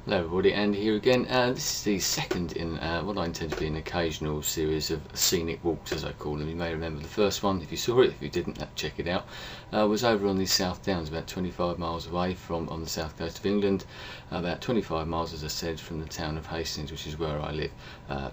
Hello everybody, Andy here again. This is the second in what I intend to be an occasional series of scenic walks, as I call them. You may remember the first one, if you saw it. If you didn't, check it out. Was over on the South Downs, about 25 miles away on the south coast of England, about 25 miles, as I said, from the town of Hastings, which is where I live.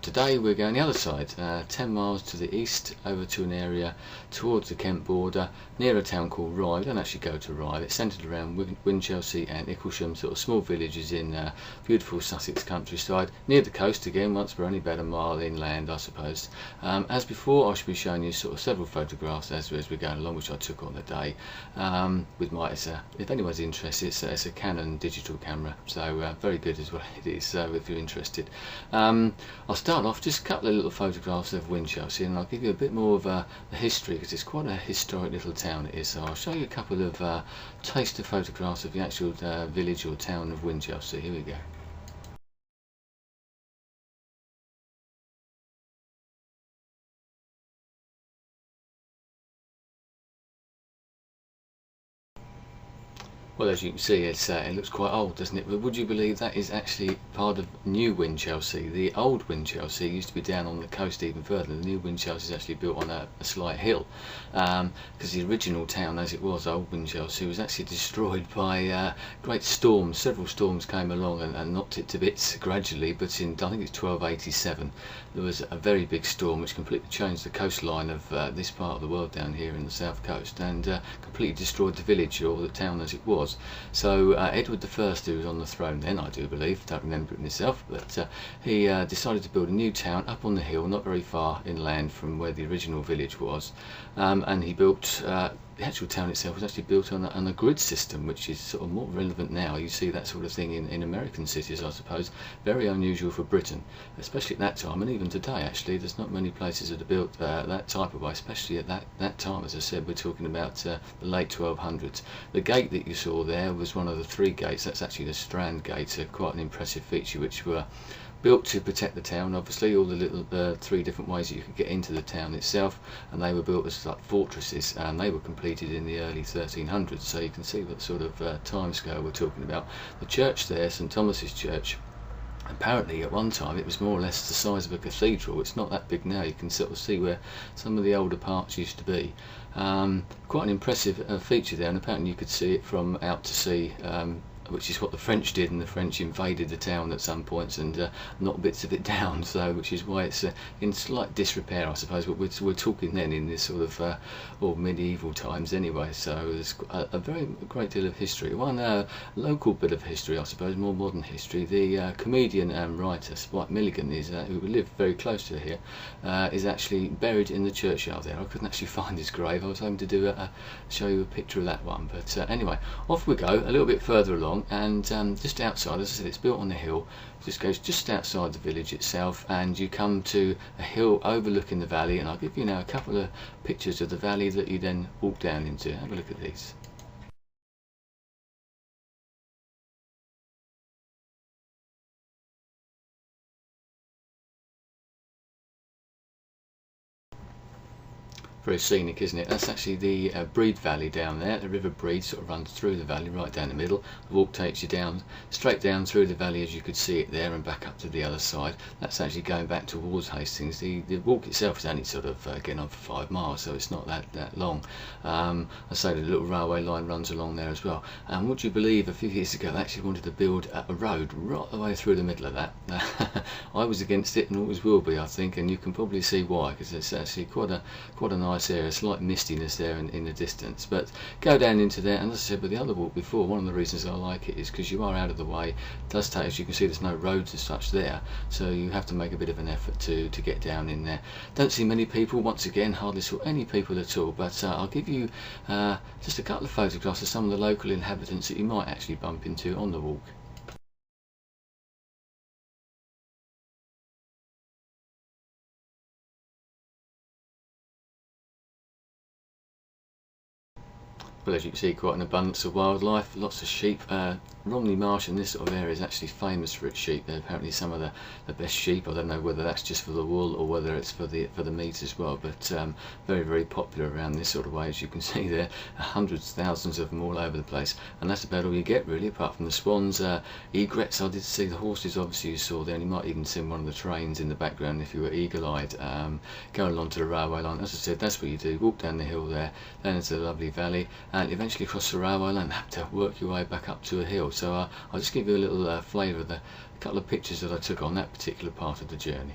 Today we're going the other side, 10 miles to the east, over to an area towards the Kent border, near a town called Rye. We don't actually go to Rye. It's centred around Winchelsea and Icklesham, sort of small villages in beautiful Sussex countryside, near the coast again. Once we're only about a mile inland, I suppose. As before, I should be showing you sort of several photographs as we're going along, which I took on the day. With my, if anyone's interested, it's a Canon digital camera, so very good as well it is. So if you're interested, I'll start off just a couple of little photographs of Winchelsea, and I'll give you a bit more of the history, because it's quite a historic little town it is. So I'll show you a couple of taster photographs of the actual village or town of Winchelsea. Here we go. Well, as you can see, it looks quite old, doesn't it? But would you believe that is actually part of New Winchelsea? The old Winchelsea used to be down on the coast even further. The new Winchelsea is actually built on a slight hill, because the original town, as it was, old Winchelsea, was actually destroyed by great storms. Several storms came along and knocked it to bits gradually, but in, I think it's 1287, there was a very big storm which completely changed the coastline of this part of the world down here in the south coast, and completely destroyed the village or the town as it was. So Edward I, who was on the throne then, I do believe, don't remember it myself, but he decided to build a new town up on the hill, not very far inland from where the original village was, and he built the actual town itself was actually built on a grid system, which is sort of more relevant now. You see that sort of thing in American cities, I suppose. Very unusual for Britain, especially at that time, and even today actually. There's not many places that are built that type of way, especially at that time. As I said, we're talking about the late 1200s. The gate that you saw there was one of the three gates. That's actually the Strand Gate, quite an impressive feature, which were built to protect the town, obviously. All the little three different ways that you could get into the town itself, and they were built as like fortresses, and they were completed in the early 1300s, so you can see what sort of time scale we're talking about. The church there, St Thomas's Church, apparently at one time it was more or less the size of a cathedral. It's not that big now. You can sort of see where some of the older parts used to be. Quite an impressive feature there, and apparently you could see it from out to sea, which is what the French did, and the French invaded the town at some points and knocked bits of it down, so which is why it's in slight disrepair, I suppose. But we're talking then in this sort of or medieval times anyway, so there's a great deal of history. One local bit of history, I suppose, more modern history. The comedian and writer Spike Milligan, who lived very close to here, is actually buried in the churchyard there. I couldn't actually find his grave. I was hoping to show you a picture of that one, but anyway, off we go a little bit further along. And just outside, as I said, it's built on the hill. Just goes just outside the village itself, and you come to a hill overlooking the valley. And I'll give you now a couple of pictures of the valley that you then walk down into. Have a look at these. Very scenic, isn't it? That's actually the Breed Valley down there. The River Breed sort of runs through the valley right down the middle. The walk takes you down, straight down through the valley as you could see it there, and back up to the other side. That's actually going back towards Hastings. The walk itself is only sort of getting on for 5 miles, so it's not that long. I say the little railway line runs along there as well. And would you believe, a few years ago they actually wanted to build a road right the way through the middle of that. I was against it, and always will be, I think, and you can probably see why, because it's actually quite a nice area. Slight mistiness there in the distance, but go down into there, and as I said with the other walk before, one of the reasons I like it is because you are out of the way. It does take, as you can see, there's no roads as such there, so you have to make a bit of an effort to get down in there. Don't see many people, once again, hardly saw any people at all, but I'll give you just a couple of photographs of some of the local inhabitants that you might actually bump into on the walk. Well, as you can see, quite an abundance of wildlife, lots of sheep. Romney Marsh in this sort of area is actually famous for its sheep. They're apparently some of the best sheep. I don't know whether that's just for the wool or whether it's for the meat as well, but very, very popular around this sort of way. As you can see there, hundreds, thousands of them all over the place, and that's about all you get really, apart from the swans, egrets. I did see the horses, obviously you saw there, and you might even see one of the trains in the background if you were eagle-eyed, going along to the railway line. As I said, that's what you do, walk down the hill there, down into the lovely valley, and eventually cross the railway line and have to work your way back up to a hill. So I'll just give you a little flavour of the couple of pictures that I took on that particular part of the journey.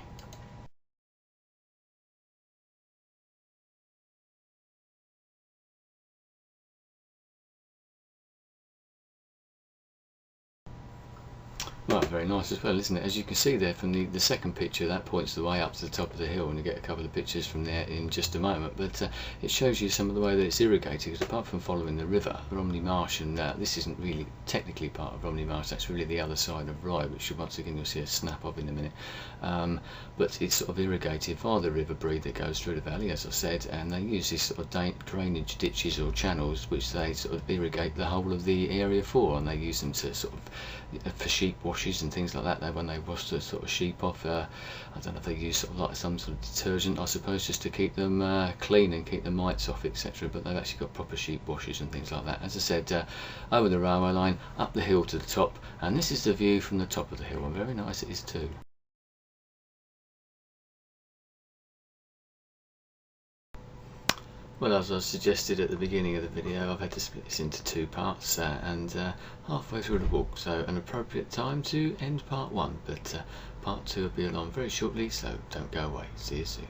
Right, very nice as well, isn't it? As you can see there from the second picture, that points the way up to the top of the hill, and you get a couple of pictures from there in just a moment. But it shows you some of the way that it's irrigated, because apart from following the river, Romney Marsh, and this isn't really technically part of Romney Marsh, that's really the other side of Rye, which once again you'll see a snap of in a minute. But it's sort of irrigated via the river Brede that goes through the valley, as I said, and they use these sort of drainage ditches or channels, which they sort of irrigate the whole of the area for, and they use them to sort of for sheep washes and things like that. When they wash the sort of sheep off, I don't know if they use sort of like some sort of detergent, I suppose, just to keep them clean and keep the mites off, etc. But they've actually got proper sheep washes and things like that. As I said, over the railway line, up the hill to the top, and this is the view from the top of the hill, and very nice it is too. Well, as I suggested at the beginning of the video, I've had to split this into two parts, and halfway through the walk, so an appropriate time to end part one, but part two will be along very shortly, so don't go away. See you soon.